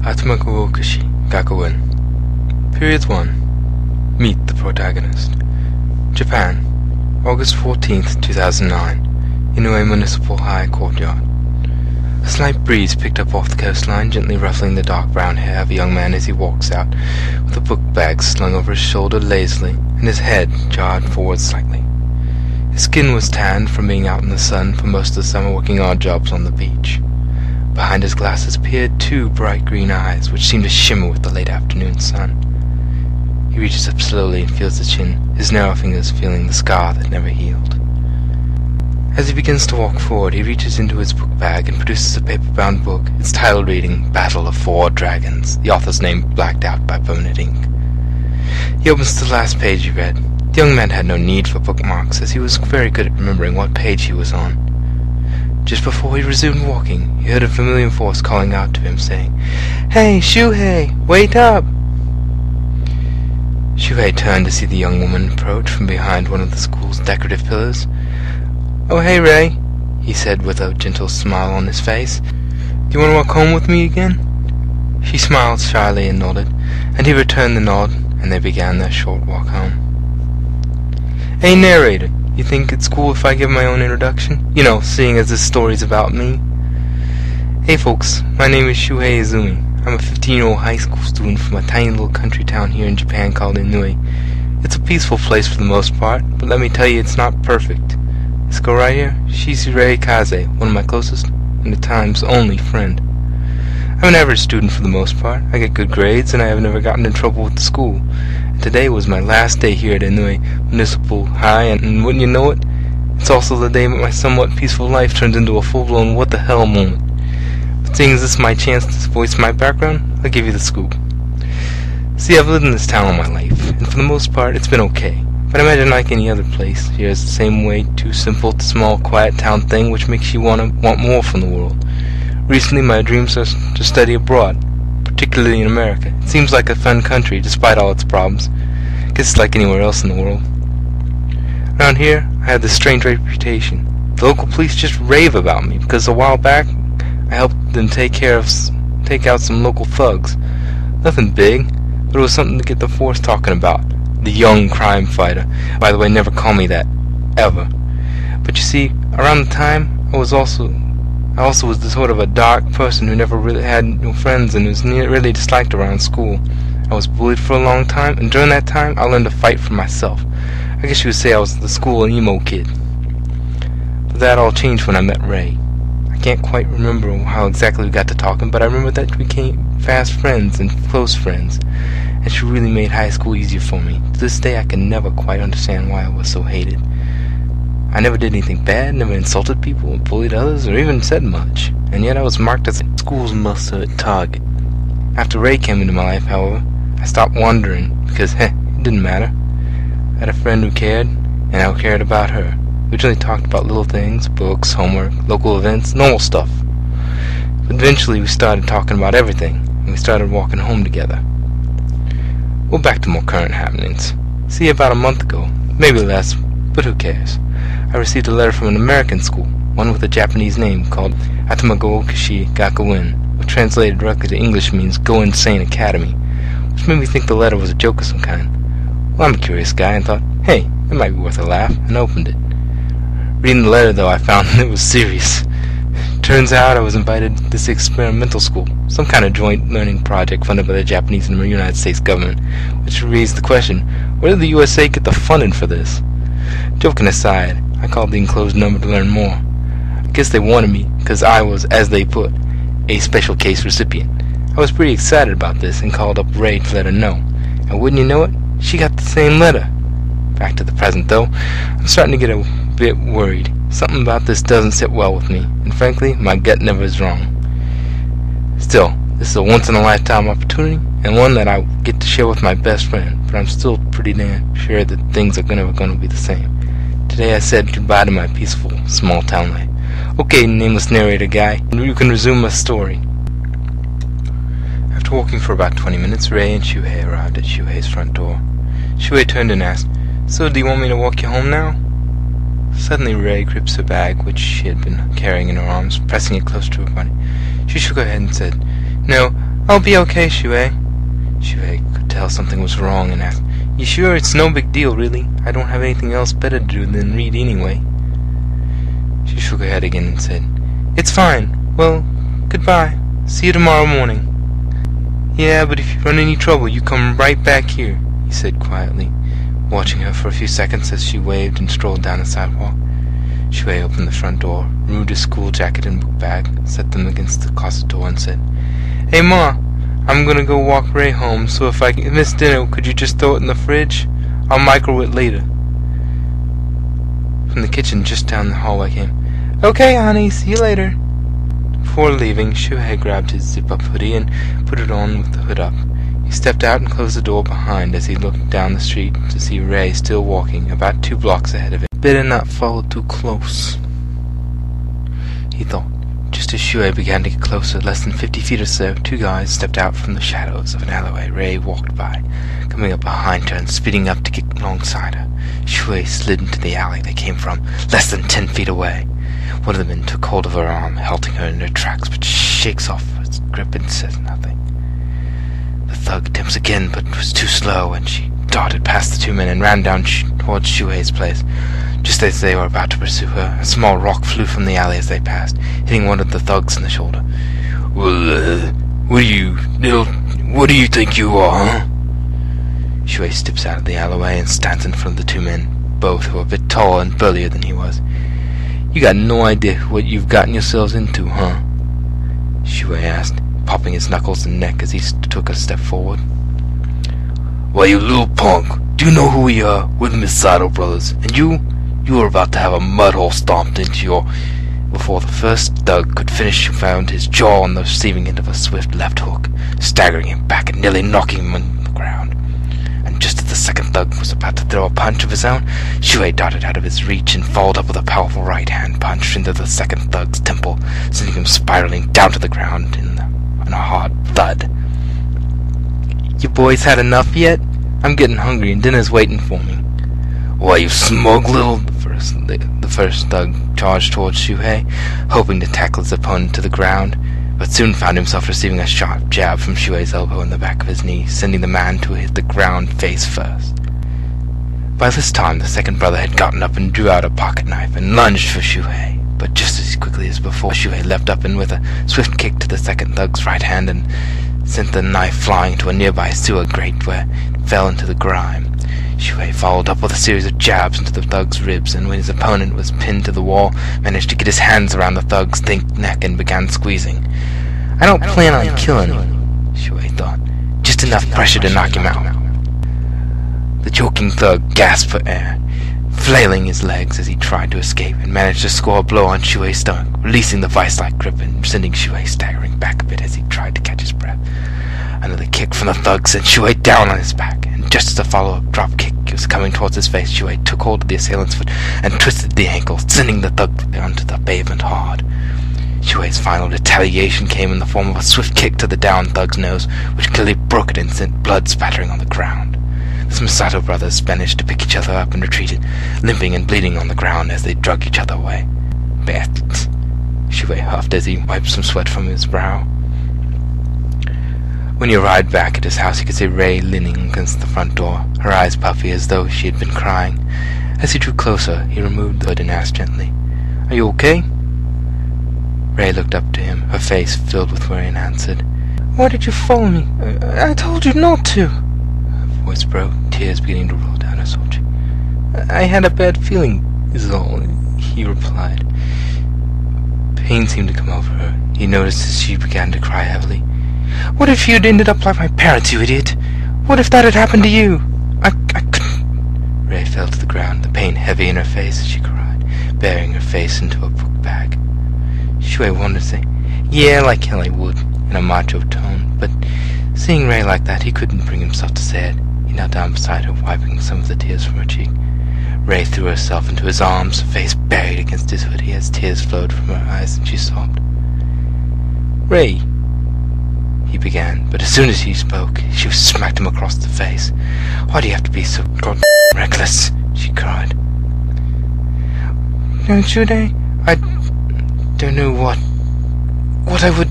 Atamagaokashii, Gakuen. Period 1. Meet the protagonist. Japan, August 14th, 2009. Inoue Municipal High Courtyard. A slight breeze picked up off the coastline, gently ruffling the dark brown hair of a young man as he walks out, with a book bag slung over his shoulder lazily, and his head jarred forward slightly. His skin was tanned from being out in the sun for most of the summer working odd jobs on the beach. Behind his glasses peered two bright green eyes, which seemed to shimmer with the late afternoon sun. He reaches up slowly and feels the chin, his narrow fingers feeling the scar that never healed. As he begins to walk forward, he reaches into his book bag and produces a paper-bound book, its title reading Battle of Four Dragons, the author's name blacked out by permanent ink. He opens to the last page he read. The young man had no need for bookmarks, as he was very good at remembering what page he was on. Just before he resumed walking, he heard a familiar voice calling out to him, saying, "Hey, Shouhei, wait up!" Shouhei turned to see the young woman approach from behind one of the school's decorative pillars. "Oh, hey, Ray," he said with a gentle smile on his face. "Do you want to walk home with me again?" She smiled shyly and nodded, and he returned the nod, and they began their short walk home. "Hey, narrator, you think it's cool if I give my own introduction? You know, seeing as this story's about me." "Hey folks, my name is Shouhei Izumi. I'm a 15-year-old high school student from a tiny little country town here in Japan called Inoue. It's a peaceful place for the most part, but let me tell you it's not perfect. This girl right here, she's Ray Kaze, one of my closest, and at times only, friend. I'm an average student for the most part. I get good grades, and I have never gotten in trouble with the school. And today was my last day here at Inoue Municipal High, and wouldn't you know it, it's also the day my somewhat peaceful life turns into a full-blown what-the-hell moment. But seeing as this is my chance to voice my background, I'll give you the scoop. See, I've lived in this town all my life, and for the most part, it's been okay. But imagine like any other place, here is the same way, too simple, small, quiet town thing which makes you want more from the world. Recently, my dreams are to study abroad, particularly in America. It seems like a fun country, despite all its problems. I guess it's like anywhere else in the world. Around here, I have this strange reputation. The local police just rave about me, because a while back, I helped them take out some local thugs. Nothing big, but it was something to get the force talking about. The young crime fighter. By the way, never call me that. Ever. But you see, around the time, I also was the sort of a dark person who never really had no friends and was really disliked around school. I was bullied for a long time, and during that time, I learned to fight for myself. I guess you would say I was the school emo kid. But that all changed when I met Ray. I can't quite remember how exactly we got to talking, but I remember that we became fast friends and close friends, and she really made high school easier for me. To this day, I can never quite understand why I was so hated. I never did anything bad, never insulted people, bullied others, or even said much, and yet I was marked as a school's must-hit target. After Ray came into my life, however, I stopped wondering, because, it didn't matter. I had a friend who cared, and I cared about her. We generally talked about little things, books, homework, local events, normal stuff. But eventually we started talking about everything, and we started walking home together. Well, back to more current happenings. See, about a month ago, maybe less, but who cares? I received a letter from an American school, one with a Japanese name called Atamagaokashii Gakuen, which translated directly to English means Go Insane Academy, which made me think the letter was a joke of some kind. Well, I'm a curious guy and thought, hey, it might be worth a laugh, and opened it. Reading the letter, though, I found it was serious. Turns out I was invited to this experimental school, some kind of joint learning project funded by the Japanese and the United States government, which raised the question, where did the USA get the funding for this? Joking aside, I called the enclosed number to learn more. I guess they wanted me, because I was, as they put, a special case recipient. I was pretty excited about this and called up Ray to let her know. And wouldn't you know it, she got the same letter. Back to the present, though, I'm starting to get a bit worried. Something about this doesn't sit well with me, and frankly, my gut never is wrong. Still, this is a once-in-a-lifetime opportunity, and one that I get to share with my best friend, but I'm still pretty damn sure that things are never going to be the same. Today I said goodbye to my peaceful, small-town life. Okay, nameless narrator guy, you can resume my story. After walking for about 20 minutes, Ray and Shouhei arrived at Shouhei's front door. Shouhei turned and asked, "So, do you want me to walk you home now?" Suddenly Ray grips her bag, which she had been carrying in her arms, pressing it close to her body. She shook her head and said, "No, I'll be okay, Shouhei. Shouhei could tell something was wrong and asked, You sure it's no big deal, really? I don't have anything else better to do than read anyway. She shook her head again and said, It's fine. Well, goodbye. See you tomorrow morning. Yeah, but if you run any trouble, you come right back here, he said quietly, watching her for a few seconds as she waved and strolled down the sidewalk. Shouhei opened the front door, removed his school jacket and book bag, set them against the closet door and said, Hey Ma, I'm gonna go walk Ray home, so if I miss dinner, could you just throw it in the fridge? I'll microwave it later. From the kitchen just down the hallway came, Okay, honey, see you later. Before leaving, Shouhei grabbed his zip-up hoodie and put it on with the hood up. He stepped out and closed the door behind as he looked down the street to see Ray still walking about 2 blocks ahead of him. Better not follow too close, he thought. Just as Shouhei began to get closer, less than 50 feet or so, 2 guys stepped out from the shadows of an alleyway Ray walked by, coming up behind her and speeding up to get alongside her. Shouhei slid into the alley they came from, less than 10 feet away. One of the men took hold of her arm, halting her in her tracks, but she shakes off its grip and says nothing. The thug attempts again, but was too slow, and she darted past the 2 men and ran down towards Shouhei's place. Just as they were about to pursue her, a small rock flew from the alley as they passed, hitting one of the thugs in the shoulder. Well, what do you think you are, huh? Shouhei steps out of the alleyway and stands in front of the 2 men, both who were a bit taller and burlier than he was. You got no idea what you've gotten yourselves into, huh? Shouhei asked, popping his knuckles and neck as he took a step forward. Why, you little punk, do you know who we are? We're the NaCIO brothers, and you are about to have a mud hole stomped into your... Before the first thug could finish, he found his jaw on the receiving end of a swift left hook, staggering him back and nearly knocking him on the ground. And just as the second thug was about to throw a punch of his own, Shouhei darted out of his reach and followed up with a powerful right-hand punch into the second thug's temple, sending him spiraling down to the ground in a hard thud. You boys had enough yet? I'm getting hungry and dinner's waiting for me. Why, you smug little... The first thug charged towards Shouhei, hoping to tackle his opponent to the ground, but soon found himself receiving a sharp jab from Shouhei's elbow in the back of his knee, sending the man to hit the ground face first. By this time, the second brother had gotten up and drew out a pocket knife and lunged for Shouhei, but just as quickly as before, Shouhei leapt up and with a swift kick to the second thug's right hand and sent the knife flying to a nearby sewer grate where it fell into the grime. Shouhei followed up with a series of jabs into the thug's ribs, and when his opponent was pinned to the wall, managed to get his hands around the thug's thick neck and began squeezing. I don't plan on killing him, Shouhei thought. Just enough pressure to knock him out. The choking thug gasped for air, flailing his legs as he tried to escape, and managed to score a blow on Shouhei's stomach, releasing the vice-like grip and sending Shouhei staggering back a bit as he tried to catch his breath. Another kick from the thug sent Shouhei down on his back, and just as the follow-up drop kick was coming towards his face, Shouhei took hold of the assailant's foot and twisted the ankle, sending the thug onto the pavement hard. Shouhei's final retaliation came in the form of a swift kick to the downed thug's nose, which clearly broke it and sent blood spattering on the ground. The NaCIO brothers managed to pick each other up and retreated, limping and bleeding on the ground as they drug each other away. Bastards, Shouhei huffed as he wiped some sweat from his brow. When he arrived back at his house, he could see Ray leaning against the front door, her eyes puffy as though she had been crying. As he drew closer, he removed the hood and asked gently, Are you okay? Ray looked up to him, her face filled with worry, and answered, Why did you follow me? I told you not to. Her voice broke, tears beginning to roll down her soul cheek. I had a bad feeling, is all, he replied. Pain seemed to come over her. He noticed as she began to cry heavily. What if you'd ended up like my parents, you idiot? What if that had happened to you? I couldn't... Ray fell to the ground, the pain heavy in her face as she cried, burying her face into a book bag. Shouhei wanted to say, Yeah, like hell I would, in a macho tone, but seeing Ray like that, he couldn't bring himself to say it. He knelt down beside her, wiping some of the tears from her cheek. Ray threw herself into his arms, her face buried against his hoodie as tears flowed from her eyes, and she sobbed. Ray, he began, but as soon as he spoke, she smacked him across the face. Why do you have to be so goddamn reckless? She cried. Don't I don't know what I would